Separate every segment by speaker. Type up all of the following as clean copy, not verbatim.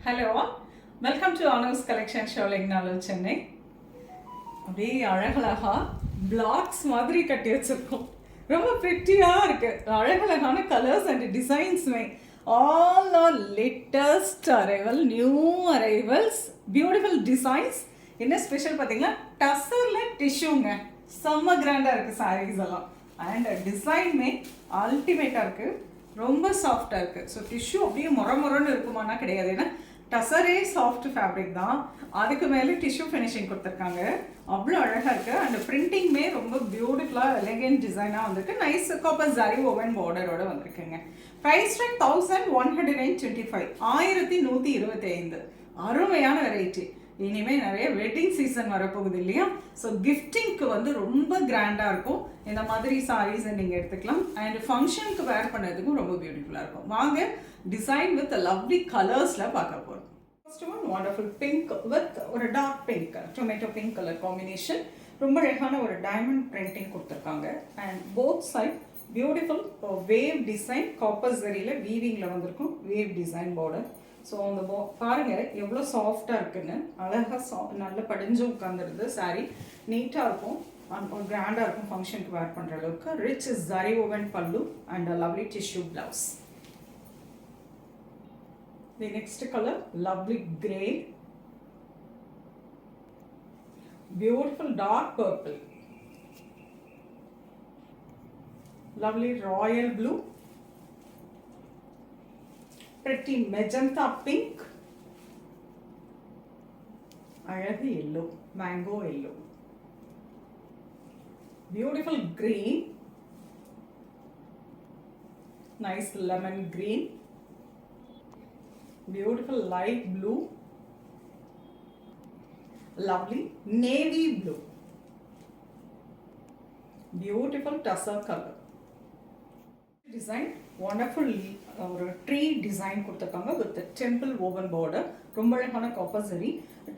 Speaker 1: Hello, welcome to honours collection Sholinganallur Chennai. அப்படியே அழகழகா blocks மாதிரி கட்டி வச்சிருக்கோம். ரொம்ப ப்ரிட்டியாக இருக்கு. அழகழகான கலர்ஸ் அண்ட் டிசைன்ஸுமே all are latest arrival, new arrivals, beautiful designs. என்ன ஸ்பெஷல் பார்த்தீங்கன்னா டசரில் டிஷ்யூங்க. செம்ம கிராண்டாக இருக்குது சாரீஸ் எல்லாம். அண்ட் டிசைனுமே அல்டிமேட்டாக இருக்குது. ரொம்ப சாஃப்டாக இருக்குது. ஸோ டிஷ்யூ அப்படியே மொரன்னு இருக்குமானா கிடையாது. ஏன்னா டசரே சாஃப்ட் ஃபேப்ரிக் தான், அதுக்கு மேலே டிஷ்யூ ஃபினிஷிங் கொடுத்துருக்காங்க. அவ்வளோ அழகாக இருக்குது. அண்ட் பிரிண்டிங்குமே ரொம்ப பியூட்டிஃபுல்லாக எலகென்ட் டிசைனாக வந்துருக்கு. நைஸ் காப்பர் ஜரி ஓவன் பார்டரோட வந்திருக்குங்க. Price rate 1125, 1125. அருமையான வெரைட்டி. இனிமேல் நிறைய வெட்டிங் சீசன் வரப்போகுது இல்லையா? ஸோ கிஃப்டிங்க்கு வந்து ரொம்ப கிராண்டாக இருக்கும். இந்த மாதிரி சாரீஸை நீங்கள் எடுத்துக்கலாம். அண்ட் ஃபங்க்ஷனுக்கு வேர் பண்ணுறதுக்கும் ரொம்ப பியூட்டிஃபுல்லாக இருக்கும். வாங்க டிசைன் வித் லவ்லி கலர்ஸில் பார்க்க போகிறோம். First one wonderful pink with ஒரு dark pink, tomato pink colour combination. ரொம்ப அழகான ஒரு டைமண்ட் பிரிண்டிங் கொடுத்துருக்காங்க. And both side beautiful wave design, copper ஜரியில் வீவிங்கில் வந்திருக்கும் வேவ் டிசைன் பார்டர். ஸோ அந்த பாருங்கள் எவ்வளோ சாஃப்டாக இருக்குன்னு. அழகாக நல்லா படிஞ்சு உட்காந்துருது. சாரீ நீட்டாக இருக்கும், ஒரு கிராண்டாக இருக்கும். ஃபங்க்ஷனுக்கு வேர் பண்ணுற அளவுக்கு rich zari woven pallu and lovely tissue blouse. The next colour lovely grey, beautiful dark purple, lovely royal blue, pretty magenta pink, அழகு yellow, mango yellow, beautiful green, nice lemon green, beautiful light blue, lovely navy blue, beautiful tussar color. Design wonderful ஒரு tree design கொடுத்துருக்காங்க with temple oven border. ரொம்ப அழகான copper zari.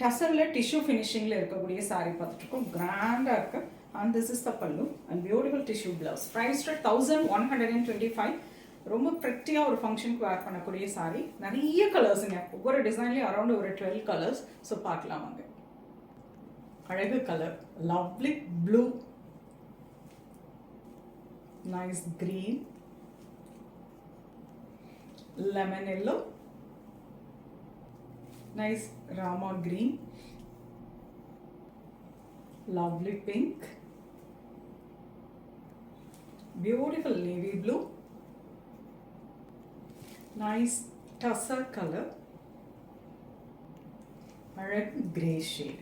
Speaker 1: டசரில் tissue ஃபினிஷிங்கில் இருக்கக்கூடிய சாரீ பார்த்துட்ருக்கோம். கிராண்டாக இருக்கு. And this is the pallu and beautiful tissue blouse. Price rate 1125. ரொம்ப ப்ரெட்டியாக ஒரு ஃபங்க்ஷனுக்கு வேர் பண்ணக்கூடிய சாரீ. நிறைய கலர்ஸுங்க. ஒவ்வொரு டிசைன்லேயும் அரௌண்ட் ஒரு 12 கலர்ஸ். ஸோ பார்க்கலாம் வாங்க. அழகு colour lovely blue, nice green, lemon yellow, nice rama green, lovely pink, beautiful navy blue, nice tussar color, red grey shade.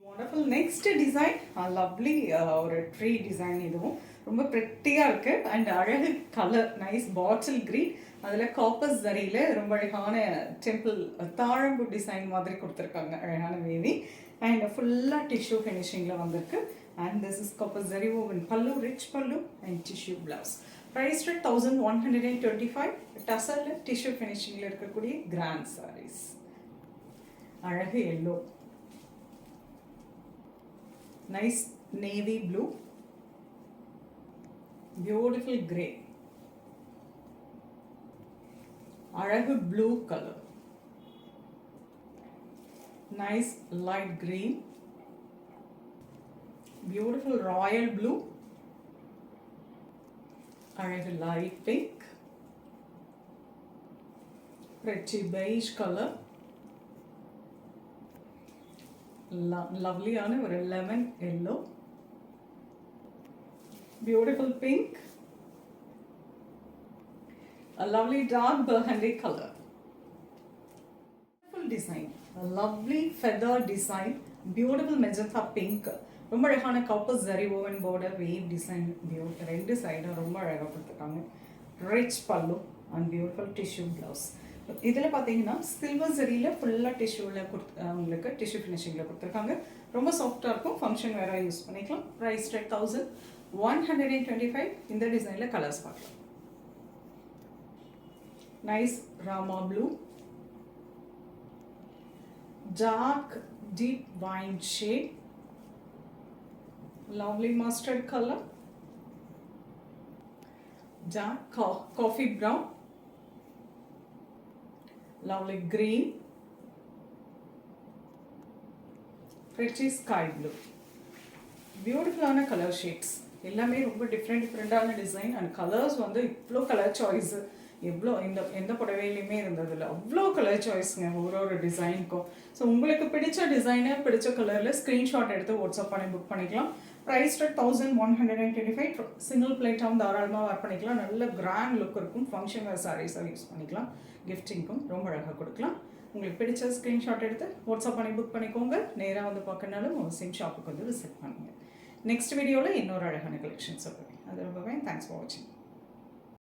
Speaker 1: Wonderful. Next design, a lovely or a tree design. இதுவும் ரொம்ப ப்ரெட்டியாக இருக்குது. And அழகு colour nice bottle green, அதில் copper ஜரியில் ரொம்ப அழகான temple தாழம்பு design மாதிரி கொடுத்துருக்காங்க. அழகான வேவி அண்ட் ஃபுல்லாக டிஷ்யூ ஃபினிஷிங்கில் வந்திருக்கு. And this is copper zari woven pallu, rich pallu and tissue blouse. Price rate 1125. டசரில் டிஷ்யூ ஃபினிஷிங்கில் இருக்கக்கூடிய கிராண்ட் சாரீஸ். அழகு yellow, nice navy blue, beautiful grey, அழகு blue color, nice light green, beautiful royal blue, அழகு light pink, pretty beige color, lovely ஒரு lemon yellow, beautiful pink, a lovely dark burgundy color, beautiful design, a lovely feather design, beautiful magenta pink. ரொம்ப அழகான copper zari woven border wave design. ரெண்டு சைடும் ரொம்ப அழகாக கொடுத்துருக்காங்க. Rich pallu and beautiful tissue blouse. இதில் பார்த்தீங்கன்னா சில்வர் ஜரியில் ஃபுல்லாக டிஷ்யூவில் உங்களுக்கு டிஷ்யூ ஃபினிஷிங்கில் கொடுத்துருக்காங்க. ரொம்ப சாஃப்டாக இருக்கும். ஃபங்க்ஷன் வேறு யூஸ் பண்ணிக்கலாம். Price rate 1125. இந்த டிசைனில் கலர்ஸ் பார்க்கலாம். Nice Rama blue, dark deep wine shade, lovely mustard colour, dark coffee brown, lovely green, pretty sky blue. பியூட்டிஃபுல்லான கலர் ஷேட்ஸ் எல்லாமே ரொம்ப டிஃப்ரெண்டான டிசைன் அண்ட் கலர்ஸ் வந்து இவ்வளோ கலர் சாய்ஸு எவ்வளோ எந்த புடவையிலையுமே இருந்ததில்ல அவ்வளோ கலர் சாய்ஸுங்க ஒரு டிசைனுக்கும். ஸோ உங்களுக்கு பிடிச்ச டிசைனை பிடிச்ச கலரில் ஸ்க்ரீன்ஷாட் எடுத்து வாட்ஸ்அப் பண்ணி புக் பண்ணிக்கலாம். ப்ரைஸ் 1125. சிங்கிள் பிளேட்டாகவும் தாராளமாக வேர் பண்ணிக்கலாம். நல்ல கிராண்ட் லுக் இருக்கும். ஃபங்க்ஷன் வேர் சாரீஸாக யூஸ் பண்ணிக்கலாம். கிஃப்டிங்க்கும் ரொம்ப அழகாக கொடுக்கலாம். உங்களுக்கு பிடிச்ச ஸ்க்ரீன்ஷாட் எடுத்து வாட்ஸ்அப் பண்ணி புக் பண்ணிக்கோங்க. நேராக வந்து பார்க்கனாலும் அவசியம் ஷாப்புக்கு வந்து விசிட் பண்ணுங்கள். நெக்ஸ்ட் வீடியோவில் இன்னொரு அழகான கலெக்ஷன் சொல்லுவேன். அது ரொம்பவே தேங்க்ஸ் ஃபார் வாட்சிங்.